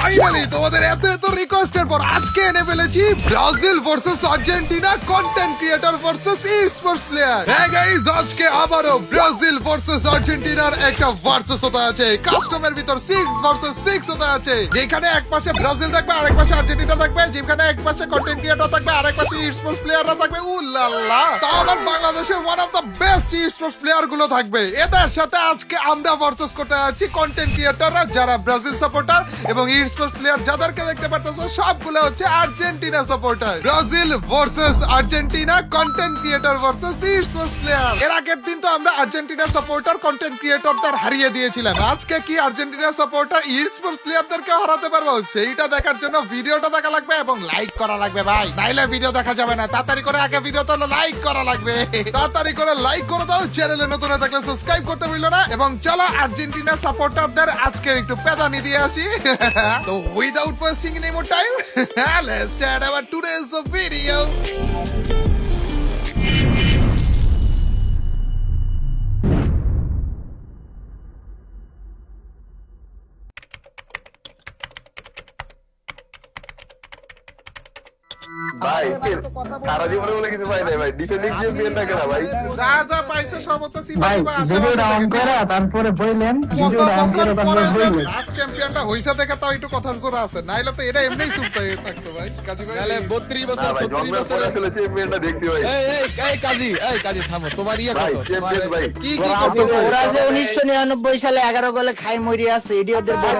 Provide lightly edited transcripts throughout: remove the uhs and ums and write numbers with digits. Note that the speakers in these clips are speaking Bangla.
ফাইনালি তোমাদের এত এত রিকোয়েস্টের পর আজকে এনে ফেলেছি Brazil versus Argentina content creator versus sports player. হ্যাঁ গাইস, আজকে আবারও ব্রাজিল ভার্সেস আর্জেন্টিনার একটা ভার্সেস হতে আছে। কাস্টমের ভিতর 6 ভার্সেস 6 হতে আছে, যেখানে এক পাশে ব্রাজিল থাকবে আরেক পাশে আর্জেন্টিনা থাকবে, যেখানে এক পাশে কন্টেন্ট ক্রিয়েটর থাকবে আরেক পাশে স্পোর্টস প্লেয়াররা থাকবে। উল্লাল্লাহ, তাও আবার বাংলাদেশের one of the best sports player গুলো থাকবে। এদের সাথে আজকে আমরা ভার্সেস করতে যাচ্ছি কন্টেন্ট ক্রিয়েটররা যারা ব্রাজিল সাপোর্টার এবং স্পোর্টস প্লেয়ার যাদেরকে দেখতে পারতেছো সবগুলো হচ্ছে Argentina supporter. Brazil versus Argentina content creator versus sports player. এর আগের দিন তো আমরা আর্জেন্টিনা সাপোর্টার কন্টেন্ট ক্রিয়েটরদের হারিয়ে দিয়েছিলাম। আজকে কি আর্জেন্টিনা সাপোর্টার স্পোর্টস প্লেয়ারদেরকে হারাতে পারবো? সেইটা দেখার জন্য ভিডিওটা দেখা লাগবে এবং লাইক করা লাগবে ভাই, নাইলে ভিডিও দেখা যাবে না। তাড়াতাড়ি করে আগে ভিডিও তো লাইক করা লাগবে, তাড়াতাড়ি করে লাইক করে দাও। চ্যানেলে নতুন হয়ে থাকলে সাবস্ক্রাইব করতে ভুলো না এবং চলো আর্জেন্টিনা সাপোর্টারদের আজকে একটু পেদানি দিয়ে আসি। তো without wasting any more time, let's start our today's video. ভাই সারা জীবনে বলে কিছু পাই নাই ভাই, ডিফেন্ডিং চ্যাম্পিয়ন থাকে না ভাই। যা যা পাইছে সব হচ্ছে ভাই ভিডিওটা অন করে তারপরে বললেন ভিডিওটা অন করে তারপরে বললেন লাস্ট চ্যাম্পিয়নটা হইছে দেখে তাও একটু কথার জোর আছে, নাইলে তো এটা এমনিই চুপতে থাকতো ভাই। কাজী ভাই তাহলে 32 বছর ভাই 36 জন্মের বছর পরে আসলে চ্যাম্পিয়নটা দেখতে ভাই। এই কাজী থামো, তোমার ইয়ে ভাই কত? চ্যাম্পিয়ন ভাই কি কি করতেছে? ওরা যে 1999 সালে 11 গোলে খাই মরি আছে ইডিয়টদের বড়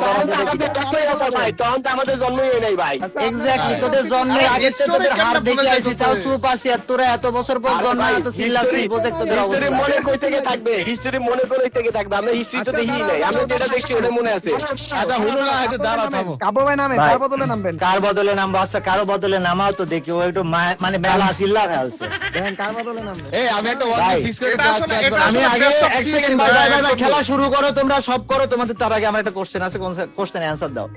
ভাই তখন তো আমাদের জন্মই হয় নাই ভাই। এক্স্যাক্টলি তোদের জন্মের আগে তো তোদের হার দেখে আইছি, তাও চুপ আছি। আর তোরা এত বছর পর জন্ম এত চিল্লাছিস বলতে তোদের হিস্টরি অবস্থা। মনে কই থেকে থাকবে, হিস্টরি মনে করে থেকে থাকবে। আমরা হিস্টরি তো দেখি নাই, আমরা যেটা দেখছি ওটা মনে আছে। আচ্ছা হলো না, এটা দাঁড়াও থামো। ভাই, কার বদলে নামবো? আচ্ছা কারো বদলে নামাও তো দেখি। ও একটু মানে মেলা চিল্লা ফেলছে। এই আমি একটা ওয়ান ভাই, ফিক্স করে এটা আসলে এটা আমি আসলে আগে best of এক three সেকেন্ড ছিল, ভাই খেলা শুরু করো, তোমরা সব করো। তোমাদের তার আগে আমার একটা কোশ্চেন আছে, কোশ্চেনে অ্যানসার দাও।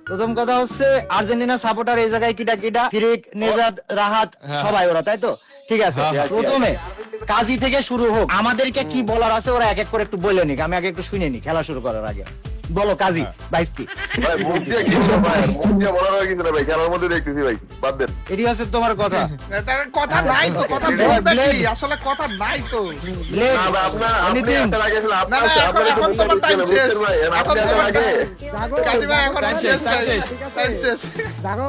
প্রথম কথা হচ্ছে আর্জেন্টিনা সাপোর্টার এই জায়গায় কিটা ফিরিক, নেজাদ, রাহাত সবাই ওরা, তাই তো? ঠিক আছে, প্রথমে কাজী থেকে শুরু হোক। আমাদেরকে কি বলার আছে ওরা এক এক করে একটু বলে নিক, আমি আগে একটু শুনে নি খেলা শুরু করার আগে। বলো কাজী বাইস্তি। ভাই মুখ দিয়ে কি বলবো ভাই, মুখ দিয়ে বলার আর কিছু না ভাই, খেলার মধ্যে দেখতেছি ভাই, বাদ দেন। এটি হচ্ছে তোমার কথা। তার কথা নাই তো, কথা বলবে কি? আসলে কথা নাই তো। ব্লেড, না ভাই, আপনি anything? আপনার আগে আসলে না, আপনার না, এখন আপনার একটু তোমার টাইম বুঝতে শেষ। ভাই, এখন আপনি তোমার আগে কাজী ভাই এখন Time শেষ, শেষ, টাইম শেষ।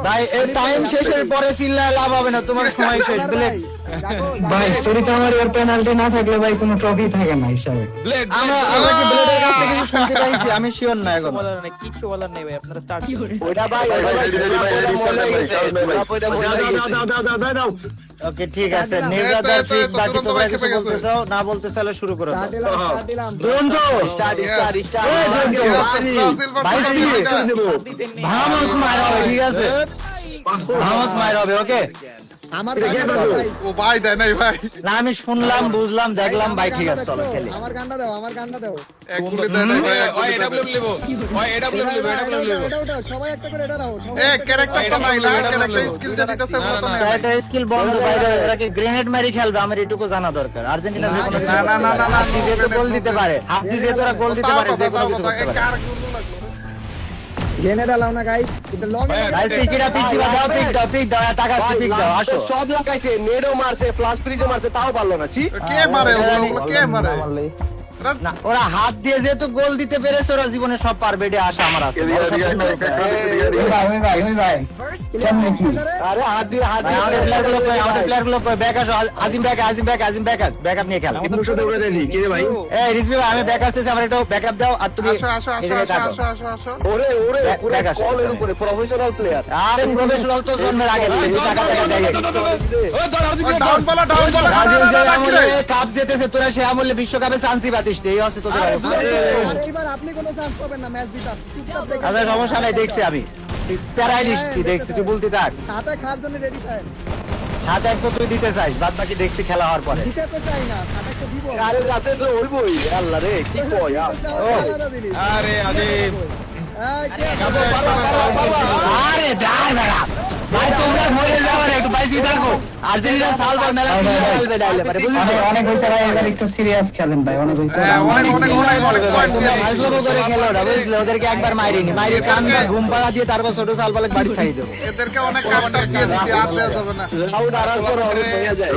ভাই এই টাইম শেষের পরে চিল্লায় লাভ হবে না, তোমার সময় শেষ। ব্লেড, ভাই সরি আমার এর পেনাল্টি না থাকলে ভাই কোনো ট্রফি থাকে না হিসাবে। ব্লেড আমরা কি ব্লেডের কাছ থেকে কিছু শুনতে পাইছি? আমি শিওর না এখন। ওইটা ভাই মনে গেছে। ওকে ঠিক আছে, নেজাদ আর ফিক বাকি তোমরা কিছু বলতে চাও? না বলতে চাইলে শুরু করো। দুরন্ত স্টার্ট এই দুরন্ত ব্রাজিল ভার্সেস আর্জেন্টিনা। ভামস মার হবে, ঠিক আছে? ভামস মার হবে, ওকে? ও ভাই দেয় নাই ভাই, না আমি শুনলাম, বুঝলাম, দেখলাম ভাই, ঠিক আছে চলো খেলি। এক গুলি দেয় নাই ভাই, এক ওই গুলি এটা দেয় নাই। লিবো ওই এটা লিবো ক্যারেক্টার তো নাই না, ক্যারেক্টার স্কিল যে দিতেছে ওগুলো তো নাই। এটা স্কিল বন্ধ বাইরে, এরা কি গ্রেনেড মারি খেলবে? আমার এটুকু জানা দরকার। আর্জেন্টিনা যে কোনো না, না, না, না, না, হাত দিয়ে তো গোল দিতে পারে, হাত দিয়ে তোরা গোল দিতে পারে, যে কোনো কিছু করতে পারে। কার গুলো লাগলো? ভাই টিকিটা পিক দিবা, দাও পিক দাও, টাকা পিক দাও, আসো। সব লাগাইছে, নেডও মারছে, ফ্লাশ ফ্রিজও মারছে, তাও পারলো না। ছি কে মারে ওগুলো? কে মারে? না ওরা হাত দিয়ে যেহেতু গোল দিতে পেরেছে, ওরা জীবনে সব পারবে, এটা আশা আমার আছে। ভাই কেমনে কি আরে হাত দিয়ে ভাই, আমাদের প্লেয়ার গুলো কই? ব্যাক আসো, আজিম ব্যাকআপ নিয়ে খেলা। এই রিজভি ভাই, আমি ব্যাক আসতেছি, আমার একটু ব্যাকআপ দাও। আর তুমি আসো আসো এই আসো জায়গায় আসো থাকো। আসো আসো আসো। ওরে ওরে পুরো ব্যাক আসো। কলের উপরে প্রফেশনাল প্লেয়ার। আরে প্রফেশনাল তো জন্মের আগে থেকে, টাকা দেয়। ডাউন বলা ব্রাজিল যে আমলে কাপ জিতেছে, তোরা সে আমলে বিশ্বকাপে চান্সই পাতিস না। এই হচ্ছে তোদের অবস্থা। আচ্ছা সমস্যা নাই, দেখছি আমি, প্যারাই নিচ্ছি, দেখছি, তুই বলতে থাক। সাথে এক তো তুই দিতে চাইস, বাদ বাকি দেখছি খেলা হওয়ার পরে। আরে রাতে তো হইবই। আল্লাহ রে কি কয় আরে আজিম আরে দাঁড় বেড়া ভাই, তোমরা মরে যাওয়ার একটু ভাই বুঝাইছি দেখো আর্জেন্টিনা সালবার মেলা খেলবে ডাইলে পারে বুঝলি অনেক অনেক হয়েছে ভাই, এবার একটু সিরিয়াস খেলেন ভাই, অনেক হয়েছে। হ্যাঁ, অনেক point তোমরা দিয়ে দিছি। ভাজলবো করে খেলো না বুঝলে, ওদেরকে একবার মাইরিনি মাইরে কান্দা ঘুম পাড়া দিয়ে তারপর ছোট সালবালেক বাড়ি ছাড়ি দেবো। এদেরকে অনেক কাউন্টার দিয়ে দিছি, আর দেওয়া যাবে না। রাউন্ড আরাম করে অনেক হয়ে যায়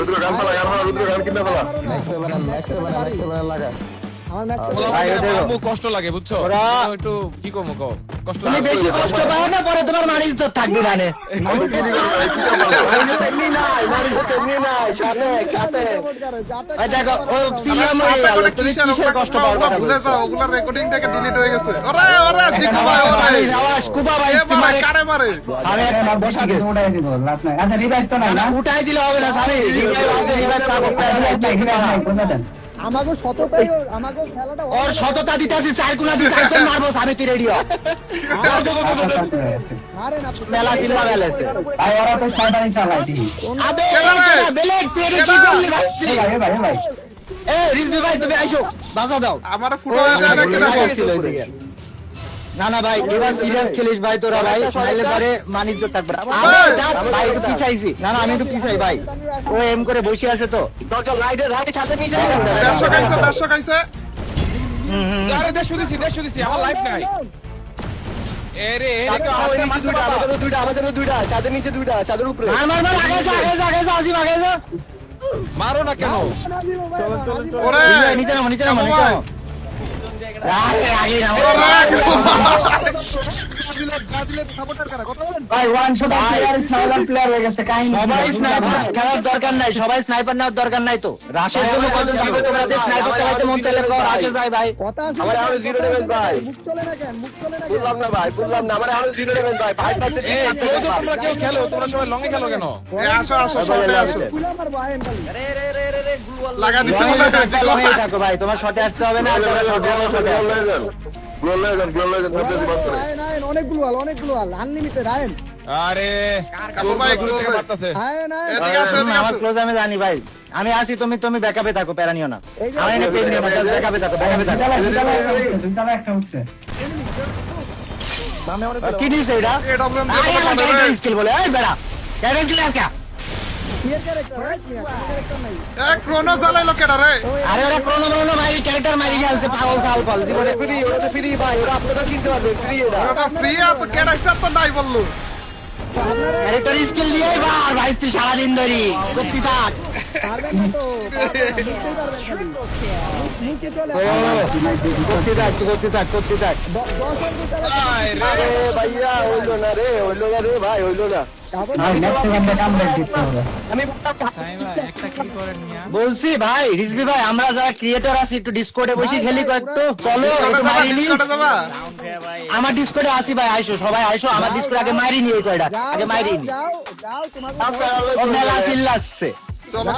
ভাই ওদের আমু কষ্ট লাগে বুঝছো, ওরা- একটু কি করবো কও, কষ্ট তুমি লাগে। বেশি কষ্ট পাও না, পরে তোমার মানিস তো থাকবে না নে। তেমনি নাই মারিস তেমনি নাই সাথে সাথে ওই দেখো ও সিরিয়াম হয়ে সাথে গেল, করে তুমি কিসের কিসের কষ্ট পাও ওগুলা কথা ভুলে বলছো? যাও, ওগুলা রেকর্ডিং থেকে ডিলিট হয়ে গেছে। ওরে জিকু ভাই, ওরে আওয়াজ কুবা ভাই এ মারে কারে মারে। আমি একটা বসা গেছি। উঠাই দিব, লাভ নাই। আচ্ছা রিভাইভ তো নাই না? উঠাই দিলে হবে না স্বামী, রিভাইভ আছে, রিভাইভ থাকো, রিভাইভ নাই, রিভাইভ নাই, বুঝা দেন। আমাকে সততাই আমাকে খেলাটা ওর সততা দিতেছি, চার গুণা দিয়ে চারজন মারবো স্বামী, তুই রেডিও আপনার কাছে হয়ে গেছে। মারেন আপনি মেলা চিল্লা বেলেছে। ভাই ওরা তো স্নাইপারই চালায় দি। আবে কেডা রে? বেলেগ তুই এটা কি করলি ভাসছি? এ ভাই, এ ভাই, এ ভাই। এ রিজবি ভাই তুমি আইসো, বাঁচা দাও। আমার ফুটো হয়ে যায় নাকি দেখো। ছিল ওইদিকে। না না ভাই এবার সিরিয়াস খেলিস ভাই তোরা ভাই, নাইলে পরে মানিজ্য থাকবে না। ভাই একটু পিছাইছি, না না আমি একটু পিছাই ভাই, ও এম করে বসে আছে তো। দরজা লাইটের রাইট সাথে নিয়ে যায় 150 খাইছে। আরে দেশ দিছি আমার লাইফ নাই। এরে আমাদের দুইটা ছাদের নিচে দুইটা ছাদের উপরে মার মার মার, আগে যা আগে যা আগে যা, আজিম আগে যা। মারো না কেন? ওরে নিচে নামো নিচে নামো নিচে নামো। আগে আগে নামো। ভাই one shot player sniper player হয়ে গেছে, কাহিনী কি? সবাই স্নাইপার খেলার দরকার নাই, সবাই স্নাইপার নেওয়ার দরকার নাই তো। রাশের জন্য কজন থাকবে তোমরা, স্নাইপার চালাতে মন চাইলে কর, আগে যায় ভাই। কথা আমার এখন 0 ড্যামেজ ভাই মুখ চলে না কেন মুখ চলে না কেন বুঝলাম না ভাই বুঝলাম না আমার এখন 0 ড্যামেজ ভাই ভাই পাচ্ছে এই ক্লোজে তোমরা কেউ খেলো, তোমরা সবাই লং এ খেলো কেন? এ আসো আসো শটে আসো। খুলে মারবো আয়েন খালি লাগা দিছে লংয়ে বলে থাকো, জিকু লংয়ে ভাই। থাকো ভাই, তোমার শটে আসতে হবে না, তোমরা শটে আসো, শটে আসো। আয়েন আয়েন অনেক গ্লুয়াল আনলিমিটেড আয়েন আরে কাবু ভাই দূর থেকে close এ। মারতাছে। আয়েন আয়েন এদিকে আসো এদিকে আমার আসো। ক্লোজ আমি জানি ভাই, আমি আসি, তুমি ব্যাকআপে থাকো, প্যারা নিও না। আমি এনে পেন নিও না, জাস্ট ব্যাকআপে থাকো, ব্যাকআপে থাকো। দুইতলা একটা উঠছে। কি দিছে এটা? AWM আরে দিয়ে আমার কথা বলে। ক্যারেক্টার স্কিল বলে, এই বেড়া ক্যারেক্টার স্কিল আছে। ক্লিয়ার ক্যারেক্টার রাইট মিয়া ক্যারেক্টার নাই এ ক্রোনো চালাইলো কেডা রে? আরে ওরা ক্রোনো মারি ক্যারেক্টার মারি গেছে, পাগল সাল পাল জীবনে। ফ্রি ওরা তো ফ্রি ভাই ওরা আপনারা কিনতে পারবে ফ্রি এটা ওটা ফ্রি আর তো ক্যারেক্টার তো নাই বললো। ক্যারেক্টার স্কিল দিয়ে বার ভাই তুই সারা দিন ধরে করতে থাক। পারবেন না তো বুঝতেই পারবেন খালি মুখে চলে ও করতে থাক, তুই করতে থাক, করতে থাক। 10 এর ভিতরে আরে ভাইয়া হইলো না রে ভাই হইলো না ভাই নেক্সট সেকেন্ডে কামব্যাক দিতে হবে। আমি বলছি ভাই রিজভি ভাই, আমরা যারা ক্রিয়েটর আছি একটু ডিসকর্ডে বসে খেলি কয়েকটু, চলো ডিসকর্ডে একটু যাবা মারি নি। ডিসকর্ডে যাবা। আমার ডিসকর্ডে আসি ভাই, আইসো সবাই আইসো, আমার ডিসকর্ডে আগে মারি নি, এই কয়টা আগে মারি নি। যাও তোমাকে ও মেলা চিল্লাচ্ছে চলো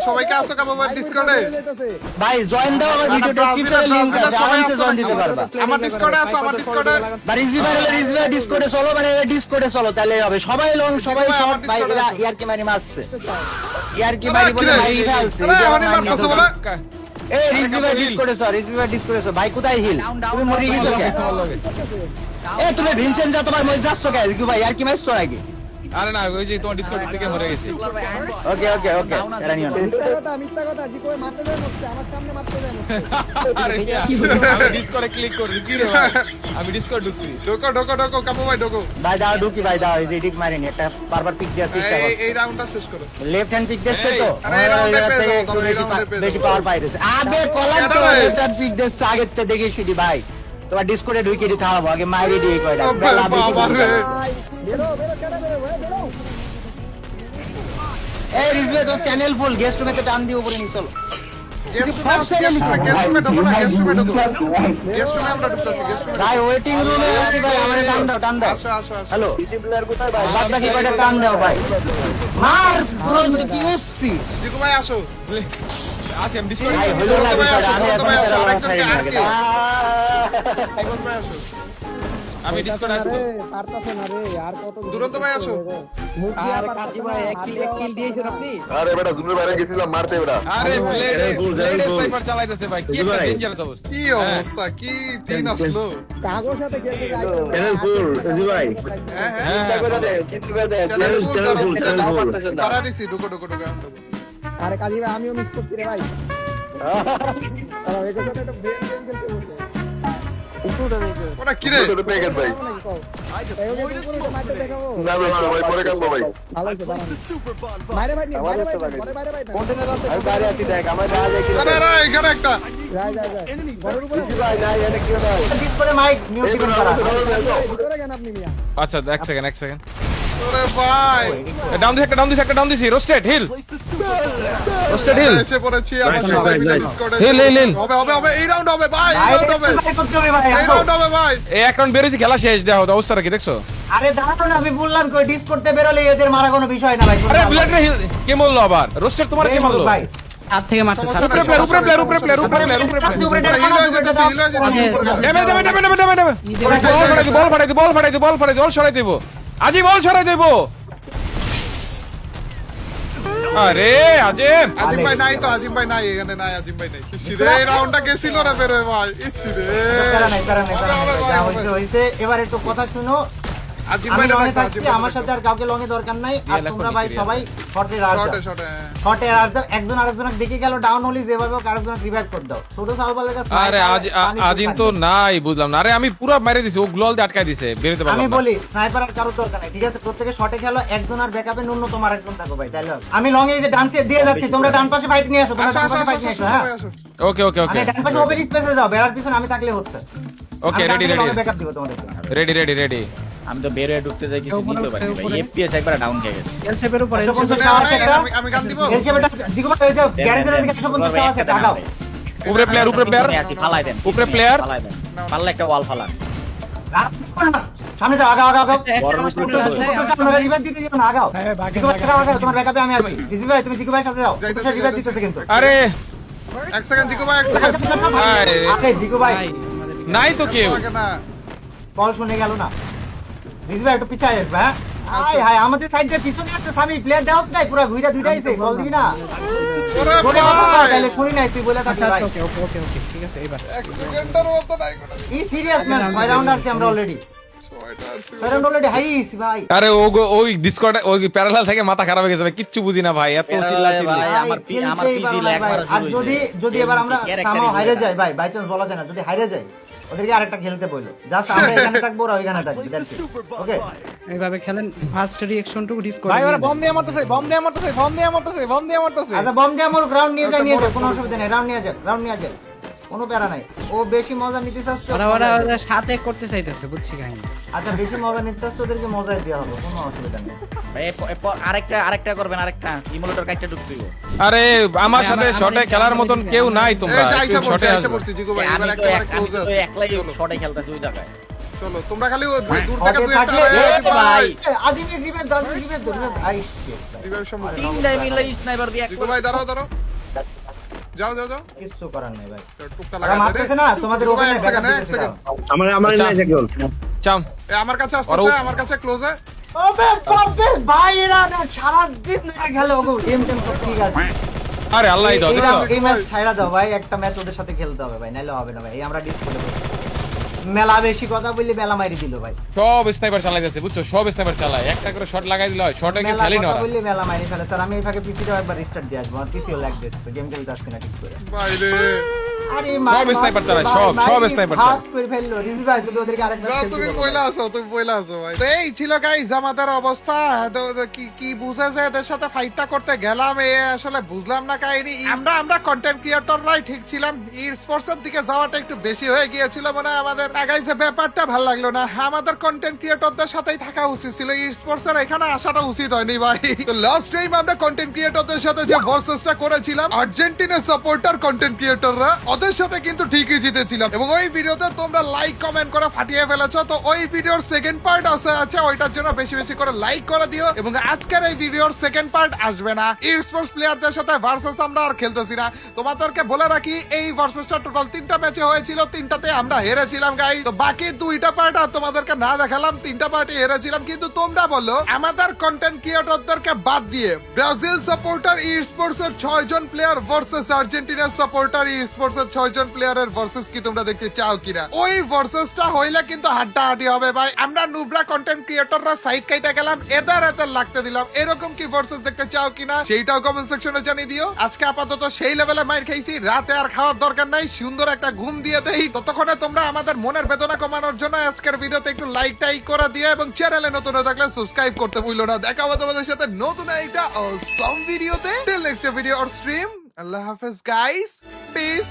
সবাইকে আসো কাবু ভাই ডিসকর্ডে। ভাই, জয়েন দাও, আমার ভিডিও ডেসক্রিপশনে লিংক আছে, আরামসে জয়েন দিতে পারবা। আমার ডিসকর্ডে আসো আমার ডিসকর্ডে। বা রিজভি ভাই হলে রিজভি ভাই ডিসকর্ডে চলো, মানে ডিসকর্ডে চলো, তাহলে হবে সবাই লং সবাই ভাই, শর্ট আমার ভাই, Discord-এ এরা আসো। ইয়ারকি মারি মারছে, ইয়ারকি মারি বলে মারি ফেলছে। আরে হনি মারতাছে বলে। এই রিজভি ভাই ডিসকর্ডে চলো, রিজভি ভাই ডিসকর্ডে চলো। ভাই কোথায় হিল? তুমি মরি গেছো কে? এ তুমি ভিনসেন্ট যা তোমার মধ্যে যাচ্ছ কে? রিজভি ভাই ইয়ারকি মারছো নাকি? আরে না ওই যে তোমার ডিসকর্ড থেকে মরে গেছি। ওকে ওকে ওকে, এরা নিও না। মিথ্যা কথা জি কই মারতে যায় মরছে আমার সামনে মারতে যায় মরছে আরে মিয়া, আমি ডিসকর্ডে ক্লিক করি কি রে ভাই, আমি ডিসকর্ড ঢুকছি। ঢোকো কাবু ভাই ঢোকো। ভাই দাও ঢুকি, ভাই দাও, এই যে এডিট মারিনি, একটা বারবার পিক দেওয়ার চেষ্টা করছে। এই রাউন্ডটা শেষ করো। লেফট হ্যান্ড পিক দিচ্ছে তো, আরে এই রাউন্ডে ওই পেয়ে থেকে যাবো, একটু তবে এই রাউন্ডে পেয়ে বেশি যাবো। পাওয়ার পাইতেছে। আবে কলার তো কেডা রে? লেফট হ্যান্ড পিক দিচ্ছে আগের থেকে দেখে শুনি ভাই, তোমার ডিসকর্ডে ঢুকিয়ে দিতে হবে আগে, মাইরি দিয়ে কয়টা ও বেলা বেশি বাবা রে। ভাই বেরো কেডা বেরো ভাই বেরো এই রিজবে তো চ্যানেল ফুল, গেস্ট রুমে তো টান দিয়ে উপরে নিয়ে চলো। গেস্ট রুমে ঢোকো না গেস্ট রুমে ঢোকো। গেস্ট রুমে আমরা ঢুকতেছি গেস্ট রুমে। ভাই ওয়েটিং রুমে আছি ভাই, আমারে টান দাও টান দাও। আসো আসো আসো। হ্যালো, ডিসিপ্লিনার কোথায় ভাই বাদ বাকি কয়টা টান দাও ভাই। মার পুরো কি করছি জিকু ভাই আসো। আছি আমি ডিসকর্ডে। ভাই, হইলো না বিষয়টা, আমি এখন ভাই, আসো, একটা আরেকজনকে ছাড়ি না আরেককে। আগে। ফিরোজ ভাই আসো। আমি ডিসকর্ডে আসি তো। পারতাছে না রে আর কত দুরন্ত ভাই আসো। মুখ দিয়ে আরে পারতেছে কাজী না, ভাই এক হাত কিল দিয়েও দিয়েছেন পারতেছে আপনি না। আরে বেটা জুনের বাইরে গেছিলাম মারতে বেটা আরে ব্লেড স্নাইপার চালাইতেছে ভাই কি একটা ডেঞ্জারাস অবস্থা কি অবস্থা, কি দিন আসলো। কাগজ সাথে খেলতে যাই হ্যাঁ হ্যাঁ চিন্তা করে দেন চিন্তা করে দেন চ্যানেল ফুল করো, চ্যানেল নাও পারতেছেন না তারা দিছি, ঢুকো ঢুকো ঢুকো। আরে কাজী ভাই আমিও মিস করছি রে ভাই এর সাথে একটা ব্রেন খেলতে বসে ওটা কি রে? তো পেয়ে গেছে ভাই নাকি কও এই ওকে পুরো মারতে দেখাবো না ভাই পরে কাটবো ভাই ভালো হইছে দাঁড়ান মারে ভাই নি মারে ভাই মারে ভাই কন্টেনার আছে আমি বাইরে আছি দেখ আমার রাজ কি আরে আরে এখানে একটা যাই ঘরের উপরে ভাই নাই এটা কি না ডিস করে মাইক মিউট দিবেন তারা ভিতরে কেন আপনি মিয়া আচ্ছা এক সেকেন্ড ওরে ভাই ডাউন দিছি রোস্টেড হিল এসে পড়েছি আমরা সবাই মিলে ডিসকর্ডে। হিল হবে হবে হবে, এই রাউন্ড হবে ভাই, এই রাউন্ড হবে, করতে হবে ভাই এই রাউন্ড হবে ভাই। এই এক রাউন্ড বেরোছি খেলা শেষ দেখো অবস্থাটা কি দেখছো আরে দাঁড়ানো আমি বললাম কই ডিস করতে বেরোলে এদের মারা কোনো বিষয় না ভাই আরে ব্লেড রে হিল কে মরলো আবার রোস্টেড তোমার কে মরলো ভাই হাত থেকে মারছে সমস্যা নাই, উপরে প্লেয়ার হিল হয়ে যেতেছে, হিল হয়ে যেতেছে, উপরে যাও। ডেমে বল ফাটাই দি অল সরাই দেব আজি বল সরাই দেব আরে আজিম আজিম ভাই নাই তো, আজিম ভাই নাই এখানে, নাই আজিম ভাই নাই। ইসিরে এই রাউন্ডটা গেছিল না বেরোয় ভাই, ইসিরে তারা নাই যা হইছে হইছে এবার একটু কথা শুনো আজিম আমি ভাই লঙে ডাকতো, থাকছি আজিম ভাই আমার সাথে আর কাউকে লঙে দরকার নাই আর তোমরা ভাই সবাই শর্টে রাজ শর্টে দাও শর্টে। শর্টে রাজ দাও একজন আরেকজনকে দেখে গেল ডাউন হলি যেভাবে হোক আরেকজনকে রিভাইভ করে দাও ছোট সালবালের কাছে আরে আজিম তো নাই বুঝলাম না আরে আমি পুরো মেরে দিছি ও গ্লোল দিয়ে আটকাই দিছে বেরোতে আমি পারলাম না বলি স্নাইপার আর কারো দরকার নাই ঠিক আছে প্রত্যেকে শর্টে খেলো একজন আর ব্যাকআপে ন্যূনতম আরেকজন থাকো ভাই তাইলে হবে। আমি লং এ যে ডান সাইড দিয়ে যাচ্ছি তোমরা ডান পাশে ফাইট নিয়ে আসো তোমরা আসো ডান আসো পাশে ফাইট আসো নিয়ে আসো, আসো হ্যাঁ সবাই আসো। ওকে আমি ডান পাশে ওপেন স্পেসে যাও বেড়ার পিছনে আমি থাকলে হচ্ছে ওকে রেডি ব্যাকআপ দিব তোমাদের রেডি আমি তো বের হয়ে ঢুকতে যাই কিছু নিতে পারি ভাই এফপিএস একবার ডাউন খেয়ে গেছে এলসেপের উপরে শুনে নাও না, আমি গান দিব। এলসে বেটা দিগো ভাই ওই যে গ্যারেজের ওদিকে 150 টাকা আছে টাকাও উপরে প্লেয়ার আমি আছি ফালাই দেন উপরে player। ফালাই দেন পারলে একটা ওয়াল ফালান সামনে যাও আগাও আগাও আগাও বড় উপরে তোমরা রিভাইভ দিতে দিও না আগাও দিগো ভাই আগাও তোমার ব্যাকআপে আমি আছি রিজভি ভাই তুমি দিগো ভাইয়ের সাথে যাও যাইতেছি, রিভাইভ দিতেছে কিন্তু আরে এক সেকেন্ড জিকো ভাই, এক সেকেন্ড। আরে দিগো ভাই নাই তো কেউ আমাকে না। কল শুনে গেল না রিজভি ভাই একটু পিছায় আসবে হ্যাঁ হাই হাই আমাদের সাইড দিয়ে পিছনে আসছে সামি প্লেয়ার দেওস নাই পুরো ঘুরে দুইটাইছে কল দিবি না ওরে বলে কথা ভাই, তাহলে শুনি নাই তুই বলে থাকি ভাই ওকে ঠিক আছে এবার এক সেকেন্ডের মতো নাই কোনো। ই সিরিয়াস ম্যান কয় রাউন্ড আছে আমরা অলরেডি ছয়টা আছে। কয় রাউন্ড অলরেডি হাইস ভাই আরে ওই ডিসকর্ডে ওই প্যারালাল থেকে মাথা খারাপ হয়ে গেছে ভাই কিচ্ছু বুঝি না ভাই এত চিল্লাচিল্লি ভাই, আমার খেলতেই পিজি পারবো না ল্যাগ ভাই। মারা আর শুরু যদি হয়েছে। যদি এবার আমরা Character সামাও হিসেবে হাইরে যাই ভাই বাই চান্স বলা যায় না যদি হাইরে যাই ওদেরকে আরেকটা খেলতে বললো জাস্ট আমরা এখানে থাকবো ওরা ওইখানে থাকবে ওকে এইভাবে খেলেন ফার্স্ট রিঅ্যাকশনটুকু ডিসকর্ড ভাই ওরা বম দিয়ে মারতেছে আচ্ছা বম দিয়ে আমার রাউন্ড নিয়ে যাই নিয়ে যাও কোনো অসুবিধা নেই রাউন্ড নিয়ে যাও কোনো প্যারা নাই ও বেশি মজা নিতে চাচ্ছে ওরা সাথে করতে চাইতেছে বুঝছি কাহিনী আচ্ছা বেশি মজা নিতে চাচ্ছে ওদেরকে মজাই দেওয়া হবে কোনো অসুবিধা নেই ভাই আরেকটা করবেন আরেকটা ইমুলেটর কাইটটা ঢুকতে দিব আরে আমার সাথে শটে খেলার মতন কেউ নাই তোমরা এই যে আইসা পড়ছি, শটে আইসা পড়ছি, জিকো ভাই, এবার আমি তো একেবারে close আছে। একলাই চলো, শটে খেলতেছি ওই জায়গায় চলো, তোমরা খালি ওই দূর থেকে ওকে দুই একটা থাকলে আরে ভাই, আজিমে রিভেঞ্জ আই শিট revive সম্ভব না। তিনটাই মিলে স্নাইপার দিয়ে জিকো ভাই, দাঁড়াও দাঁড়াও, যাও যাও যাও, কিছু করার নাই ভাই টুকটা ওরা লাগা মারতেছে না তোমাদের জিকো ভাই, ওখানে এক সেকেন্ড, ব্যাকআপ এক সেকেন্ড। চাম আমার কাছে আসতেছে, আমার কাছে ক্লোজে। ওবে বাপরে ভাই এরা না সারা দিন না খেলে ওগো এম টেম সব ঠিক আছে আরে আল্লাহ দাও এরা দেখছো এই ম্যাচ ছাইড়া দাও ভাই একটা ম্যাচ ওদের সাথে খেলতে হবে ভাই নাইলে হবে না ভাই এই আমরা ডিসপ্লে করব মেলা বেশি কথা বললি মেলা মারি দিল ভাই সব স্নাইপার চালাই যাচ্ছে বুঝছো সব স্নাইপার চালায় একটা করে শট লাগাই দিল শটে কি মেলা খেলি না কথা ওরা বললি মেলা মারি ফেলে স্যার আমি এই ফাঁকে পিসিটাও একবার রিস্টার্ট দিয়ে আসবো আর পিসিও লাগ দিচ্ছে গেম খেলতে আসছি না ঠিক করে ভাই রে, আরে সব sniper চালায়, সব sniper চালায়। করে ফেললো রিজু ভাই যদি ওদেরকে আরেকবার যাও, খেলতে তুমি দেবো। পয়লা আসো, তুমি পয়লা আসো ভাই। তো এই ছিল গাইস আমাদের অবস্থা। কি বুঝে যে এদের সাথে ফাইটটা করতে গেলাম, এ আসলে বুঝলাম না কাহিনী। আমরা কন্টেন্ট ক্রিয়েটররাই ঠিক ছিলাম, ই স্পোর্টস এর দিকে যাওয়াটা একটু বেশি হয়ে গিয়েছিল মানে আমাদের। গাইস যে ব্যাপারটা ভালো লাগলো না, আমাদের কন্টেন্ট ক্রিয়েটরদের সাথেই থাকা উচিত ছিল, ই স্পোর্টস এর এখানে আসাটা উচিত হয়নি ভাই। তো লাস্ট টাইম আমরা কন্টেন্ট ক্রিয়েটরদের সাথে যে ভার্সেসটা করেছিলাম, আর্জেন্টিনা সাপোর্টার কন্টেন্ট ক্রিয়েটররা ওদের সাথে কিন্তু ঠিকই জিতেছিলাম এবং ওই ভিডিওতে তোমরা লাইক কমেন্ট করে ফাটিয়ে ফেলেছো। তো ওই ভিডিওর সেকেন্ড পার্ট আছে ওইটার জন্য বেশি বেশি করে লাইক করে দিও এবং আজকের এই ভিডিওর সেকেন্ড পার্ট আসবে না। ই স্পোর্টস প্লেয়ারদের সাথে ভার্সেস আমরা আর খেলতেছি না। তোমাদেরকে বলে রাখি এই ভার্সেসটা টোটাল 3টা ম্যাচে হয়েছিল, 3টাতে আমরা হেরেছিলাম গাইস। তো বাকি 2টা পার্ট আর তোমাদেরকে না দেখালাম, 3টা পার্টে হেরেছিলাম। কিন্তু তোমরা বললো আমাদের কন্টেন্ট ক্রিয়েটরদেরকে বাদ দিয়ে ব্রাজিল সাপোর্টার ই স্পোর্টস এর 6 জন প্লেয়ার ভার্সেস আর্জেন্টিনার সাপোর্টার ই স্পোর্টস এর 6 জন প্লেয়ারের ভার্সেস কি তোমরা দেখতে চাও কিনা? ওই ভার্সেসটা হইলে কিন্তু হাড্ডাহাড্ডি হবে ভাই। আমরা নুবরা কন্টেন্ট ক্রিয়েটররা সাইড কাইটা গেলাম, এদের লাগতে দিলাম। এরকম কি ভার্সেস দেখতে চাও কিনা সেইটাও কমেন্ট সেকশনে জানিয়ে দিও। আজকে আপাতত সেই লেভেলে মাইর খাইছি, রাতে আর খাওয়ার দরকার নাই, সুন্দর একটা ঘুম দিয়ে দেই। ততক্ষণে তোমরা আমাদের মনের বেদনা কমানোর জন্য আজকের ভিডিওতে একটু লাইক টাইক করে দিও এবং চ্যানেলে নতুন হয়ে থাকলে সাবস্ক্রাইব করতে ভুলো না। দেখা হবে তোমাদের সাথে নতুন একটা অসম ভিডিওতে। Till next video or stream, আল্লাহ হাফেজ গাইস, পিস।